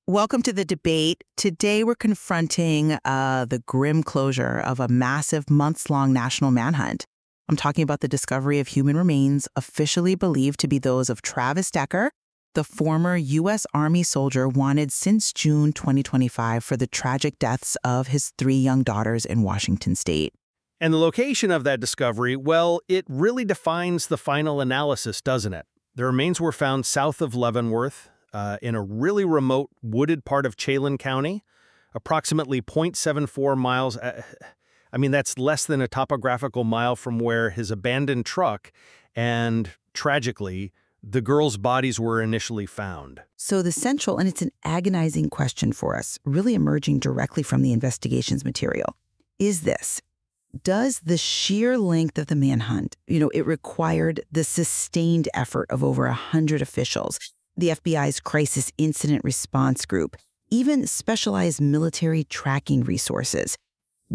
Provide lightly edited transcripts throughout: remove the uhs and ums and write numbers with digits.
Welcome to the debate. Today we're confronting the grim closure of a massive months-long national manhunt. I'm talking about the discovery of human remains officially believed to be those of Travis Decker, the former U.S. Army soldier wanted since June 2025 for the tragic deaths of his 3 young daughters in Washington state. And the location of that discovery, well, it really defines the final analysis, doesn't it? The remains were found south of Leavenworth, in a really remote wooded part of Chelan County, approximately 0.74 miles. That's less than a topographical mile from where his abandoned truck and, tragically, the girls' bodies were initially found. So the central, and it's an agonizing question for us, really emerging directly from the investigation's material, is this. Does the sheer length of the manhunt, it required the sustained effort of over 100 officials, the FBI's Crisis Incident Response Group, even specialized military tracking resources.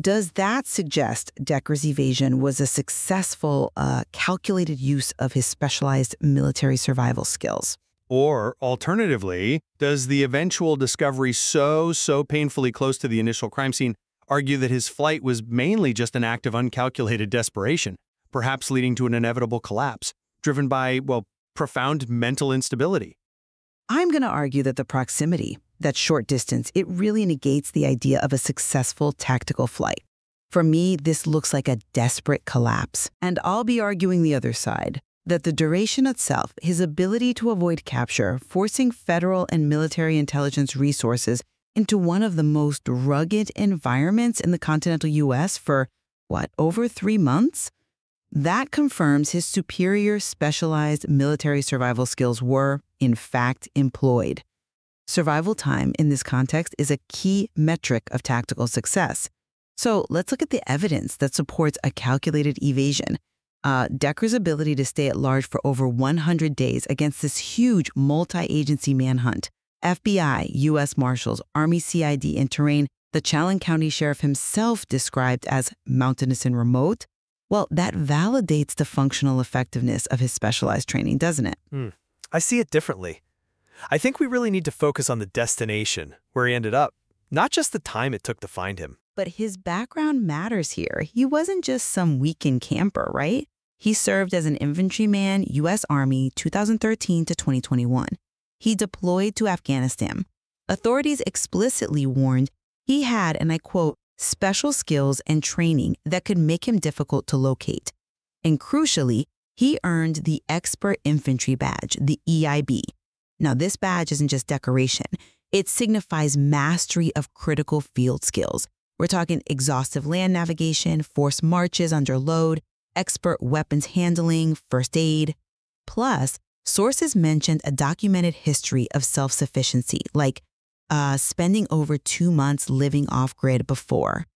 Does that suggest Decker's evasion was a successful, calculated use of his specialized military survival skills? Or, alternatively, does the eventual discovery so painfully close to the initial crime scene argue that his flight was mainly just an act of uncalculated desperation, perhaps leading to an inevitable collapse, driven by, profound mental instability? I'm going to argue that the proximity, that short distance, it really negates the idea of a successful tactical flight. For me, this looks like a desperate collapse. And I'll be arguing the other side, that the duration itself, his ability to avoid capture, forcing federal and military intelligence resources into one of the most rugged environments in the continental U.S. for, over 3 months? That confirms his superior specialized military survival skills were, in fact, employed. Survival time in this context is a key metric of tactical success. So let's look at the evidence that supports a calculated evasion. Decker's ability to stay at large for over 100 days against this huge multi-agency manhunt. FBI, U.S. Marshals, Army CID in terrain the Chelan County Sheriff himself described as mountainous and remote. Well, that validates the functional effectiveness of his specialized training, doesn't it? I see it differently. I think we really need to focus on the destination, where he ended up, not just the time it took to find him. But his background matters here. He wasn't just some weekend camper, right? He served as an infantryman, U.S. Army, 2013 to 2021. He deployed to Afghanistan. Authorities explicitly warned he had, and I quote, special skills and training that could make him difficult to locate. And crucially, he earned the Expert Infantry Badge, the EIB. Now, this badge isn't just decoration. It signifies mastery of critical field skills. We're talking exhaustive land navigation, forced marches under load, expert weapons handling, first aid. Plus, sources mentioned a documented history of self-sufficiency, like spending over 2 months living off-grid before.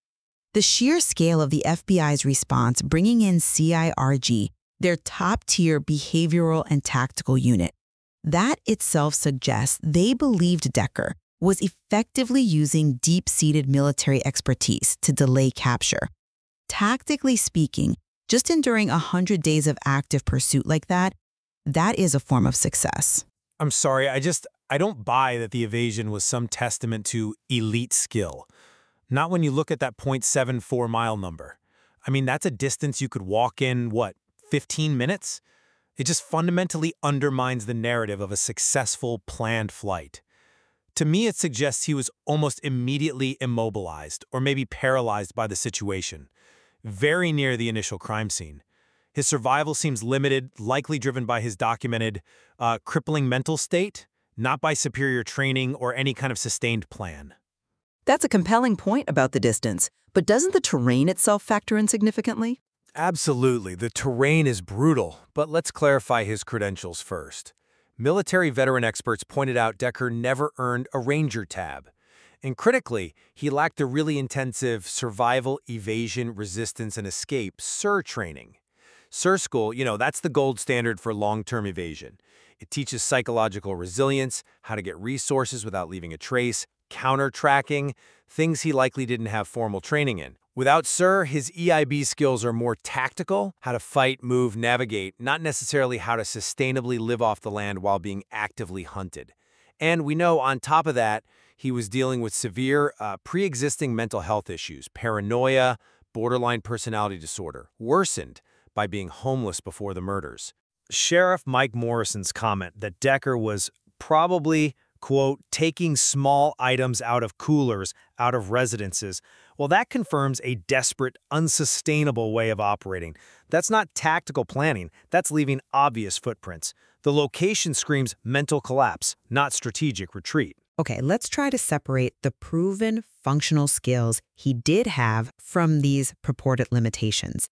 The sheer scale of the FBI's response, bringing in CIRG, their top-tier behavioral and tactical unit, that itself suggests they believed Decker was effectively using deep-seated military expertise to delay capture. Tactically speaking, just enduring 100 days of active pursuit like that is a form of success. I'm sorry, I don't buy that the evasion was some testament to elite skill. Not when you look at that 0.74 mile number. That's a distance you could walk in, 15 minutes? It just fundamentally undermines the narrative of a successful, planned flight. To me, it suggests he was almost immediately immobilized, or maybe paralyzed by the situation, very near the initial crime scene. His survival seems limited, likely driven by his documented, crippling mental state, not by superior training or any kind of sustained plan. That's a compelling point about the distance, but doesn't the terrain itself factor in significantly? Absolutely. The terrain is brutal, but let's clarify his credentials first. Military veteran experts pointed out Decker never earned a Ranger tab. And critically, he lacked the really intensive survival, evasion, resistance, and escape SIR training. SIR school, that's the gold standard for long-term evasion. It teaches psychological resilience, how to get resources without leaving a trace, counter-tracking, things he likely didn't have formal training in. Without SIR, his EIB skills are more tactical, how to fight, move, navigate, not necessarily how to sustainably live off the land while being actively hunted. And we know on top of that, He was dealing with severe pre-existing mental health issues, paranoia, borderline personality disorder, worsened by being homeless before the murders. Sheriff Mike Morrison's comment that Decker was probably, quote, taking small items out of coolers, out of residences, well, that confirms a desperate, unsustainable way of operating. That's not tactical planning. That's leaving obvious footprints. The location screams mental collapse, not strategic retreat. Okay, let's try to separate the proven functional skills he did have from these purported limitations.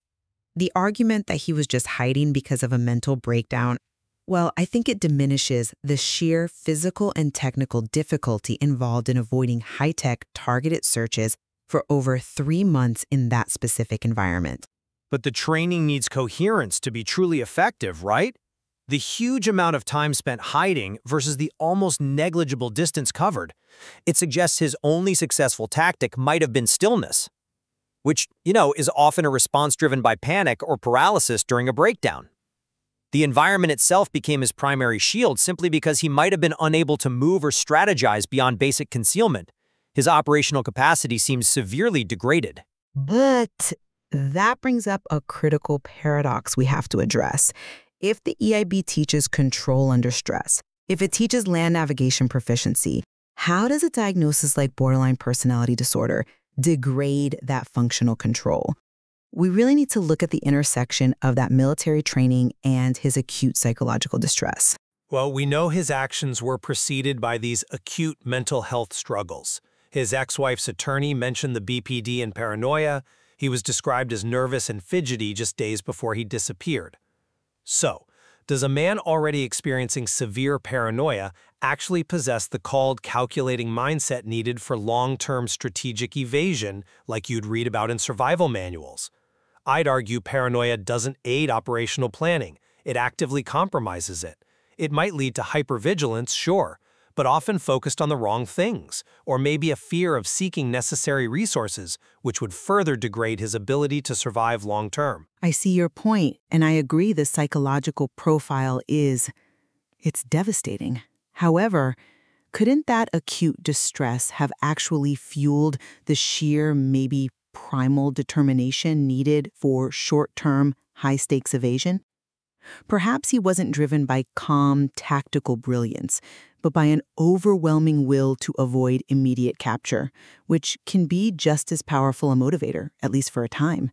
The argument that he was just hiding because of a mental breakdown, well, I think it diminishes the sheer physical and technical difficulty involved in avoiding high-tech targeted searches for over 3 months in that specific environment. But the training needs coherence to be truly effective, right? The huge amount of time spent hiding versus the almost negligible distance covered. It suggests his only successful tactic might have been stillness, which, is often a response driven by panic or paralysis during a breakdown. The environment itself became his primary shield simply because he might have been unable to move or strategize beyond basic concealment. His operational capacity seems severely degraded. But that brings up a critical paradox we have to address. If the EIB teaches control under stress, if it teaches land navigation proficiency, how does a diagnosis like borderline personality disorder degrade that functional control? We really need to look at the intersection of that military training and his acute psychological distress. Well, we know his actions were preceded by these acute mental health struggles. His ex-wife's attorney mentioned the BPD and paranoia. He was described as nervous and fidgety just days before he disappeared. So, does a man already experiencing severe paranoia actually possess the called calculating mindset needed for long-term strategic evasion like you'd read about in survival manuals? I'd argue paranoia doesn't aid operational planning. It actively compromises it. It might lead to hypervigilance, sure, but often focused on the wrong things, or maybe a fear of seeking necessary resources, which would further degrade his ability to survive long-term. I see your point, and I agree the psychological profile it's devastating. However, couldn't that acute distress have actually fueled the sheer, maybe primal determination needed for short-term, high-stakes evasion? Perhaps he wasn't driven by calm, tactical brilliance, but by an overwhelming will to avoid immediate capture, which can be just as powerful a motivator, at least for a time.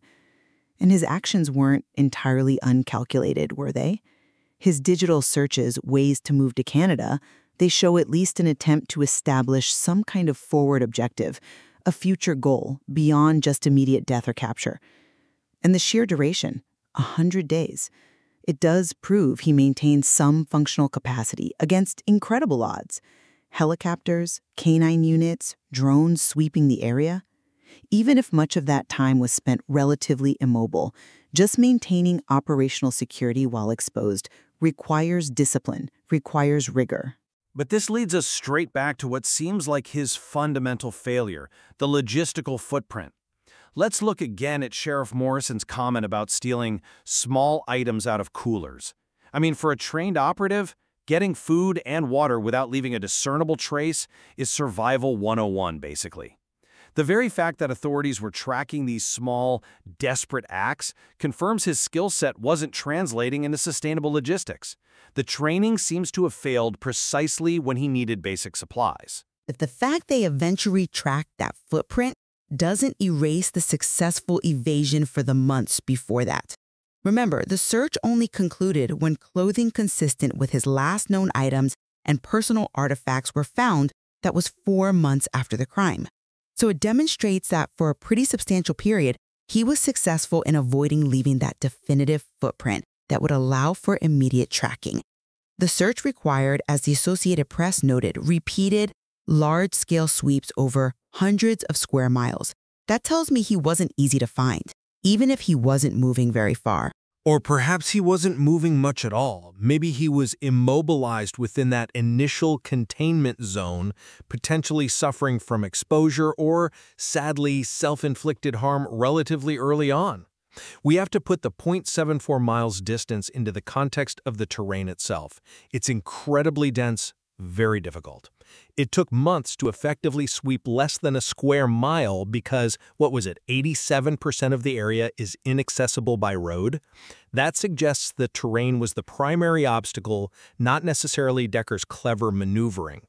And his actions weren't entirely uncalculated, were they? His digital searches, ways to move to Canada, they show at least an attempt to establish some kind of forward objective, a future goal beyond just immediate death or capture. And the sheer duration, 100 days. It does prove he maintains some functional capacity against incredible odds. Helicopters, canine units, drones sweeping the area. Even if much of that time was spent relatively immobile, just maintaining operational security while exposed requires discipline, requires rigor. But this leads us straight back to what seems like his fundamental failure, the logistical footprint. Let's look again at Sheriff Morrison's comment about stealing small items out of coolers. I mean, for a trained operative, getting food and water without leaving a discernible trace is survival 101, basically. The very fact that authorities were tracking these small, desperate acts confirms his skill set wasn't translating into sustainable logistics. The training seems to have failed precisely when he needed basic supplies. But the fact they eventually tracked that footprint doesn't erase the successful evasion for the months before that. Remember, the search only concluded when clothing consistent with his last known items and personal artifacts were found. That was 4 months after the crime. So it demonstrates that for a pretty substantial period, he was successful in avoiding leaving that definitive footprint that would allow for immediate tracking. The search required, as the Associated Press noted, repeated, large-scale sweeps over hundreds of square miles. That tells me he wasn't easy to find, even if he wasn't moving very far. Or perhaps he wasn't moving much at all. Maybe he was immobilized within that initial containment zone, potentially suffering from exposure or, sadly, self-inflicted harm relatively early on. We have to put the 0.74 miles distance into the context of the terrain itself. It's incredibly dense, very difficult. It took months to effectively sweep less than a square mile because, 87% of the area is inaccessible by road? That suggests the terrain was the primary obstacle, not necessarily DECKER's clever maneuvering.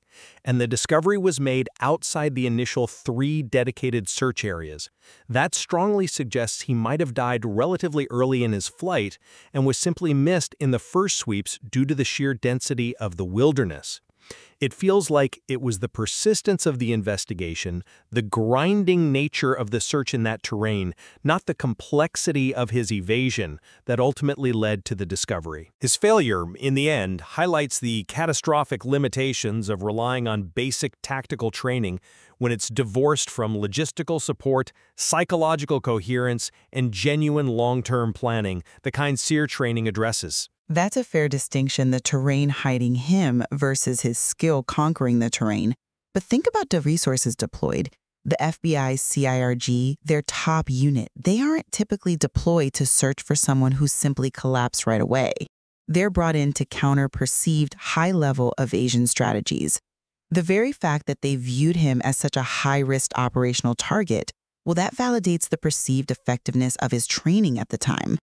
And the discovery was made outside the initial 3 dedicated search areas. That strongly suggests he might have died relatively early in his flight and was simply missed in the first sweeps due to the sheer density of the wilderness. It feels like it was the persistence of the investigation, the grinding nature of the search in that terrain, not the complexity of his evasion, that ultimately led to the discovery. His failure, in the end, highlights the catastrophic limitations of relying on basic tactical training when it's divorced from logistical support, psychological coherence, and genuine long-term planning, the kind SEER training addresses. That's a fair distinction, the terrain hiding him versus his skill conquering the terrain. But think about the resources deployed. The FBI's CIRG, their top unit, they aren't typically deployed to search for someone who simply collapsed right away. They're brought in to counter perceived high-level evasion strategies. The very fact that they viewed him as such a high-risk operational target, well, that validates the perceived effectiveness of his training at the time.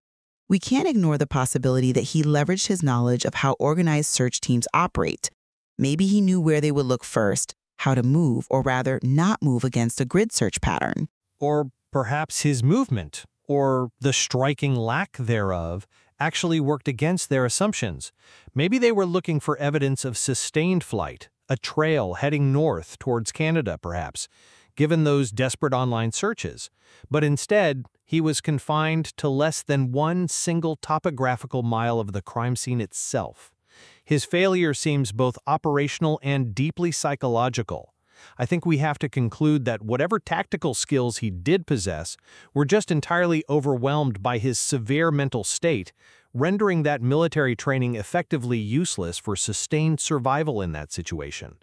We can't ignore the possibility that he leveraged his knowledge of how organized search teams operate. Maybe he knew where they would look first, how to move, or rather not move against a grid search pattern. Or perhaps his movement, or the striking lack thereof, actually worked against their assumptions. Maybe they were looking for evidence of sustained flight, a trail heading north towards Canada, perhaps, given those desperate online searches. But instead, he was confined to less than one single topographical mile of the crime scene itself. His failure seems both operational and deeply psychological. I think we have to conclude that whatever tactical skills he did possess were just entirely overwhelmed by his severe mental state, rendering that military training effectively useless for sustained survival in that situation.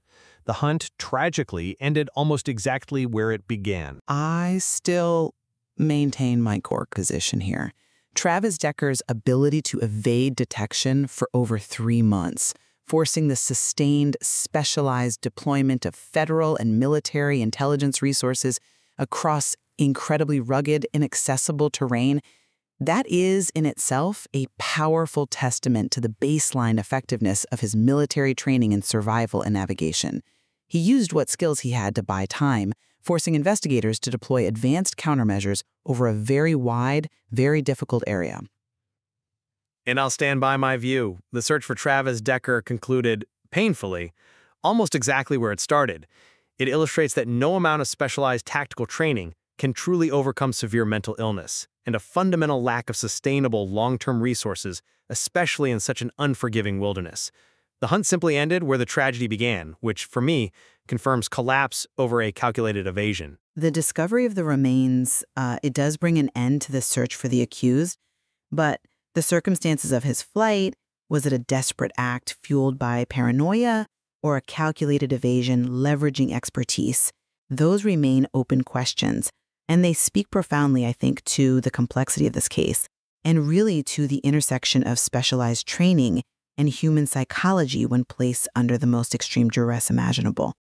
The hunt, tragically, ended almost exactly where it began. I still maintain my core position here. Travis Decker's ability to evade detection for over 3 months, forcing the sustained, specialized deployment of federal and military intelligence resources across incredibly rugged, inaccessible terrain, that is, in itself, a powerful testament to the baseline effectiveness of his military training in survival and navigation. He used what skills he had to buy time, forcing investigators to deploy advanced countermeasures over a very wide, very difficult area. And I'll stand by my view. The search for Travis Decker concluded, painfully, almost exactly where it started. It illustrates that no amount of specialized tactical training can truly overcome severe mental illness and a fundamental lack of sustainable long-term resources, especially in such an unforgiving wilderness. The hunt simply ended where the tragedy began, which, for me, confirms collapse over a calculated evasion. The discovery of the remains, it does bring an end to the search for the accused, but the circumstances of his flight, was it a desperate act fueled by paranoia or a calculated evasion leveraging expertise? Those remain open questions, and they speak profoundly, I think, to the complexity of this case, and really to the intersection of specialized training and human psychology when placed under the most extreme duress imaginable.